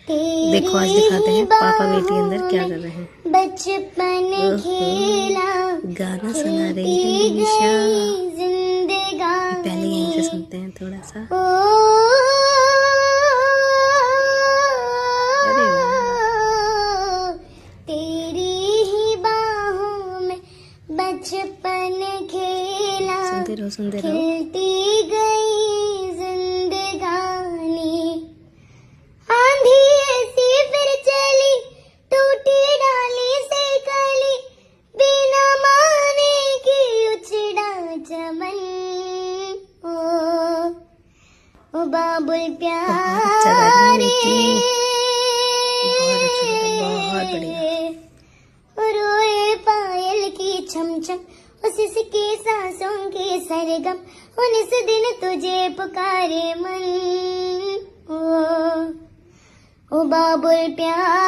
देखो आज दिखाते हैं पापा बेटी अंदर क्या कर रहे हैं। बचपन खेला गाना सुना रही है निशा। जिंदगानी पहले यहीं से सुनते हैं थोड़ा सा। अरे वाह, तेरी ही बाहों में बचपन खेला, सुनते रहो। खिलती गई जिंदगानी, आंधी ऐसी फिर चली, टूटी डाली से कली, बिना माने की उछड़ा चमन। ओ बाबुल प्यारे, बहुत बढ़िया। रोए पायल की छम छम, उसके सांसों के सरगम, उन्नीस दिन तुझे पुकारे मन। ओ बाबुल प्यारे।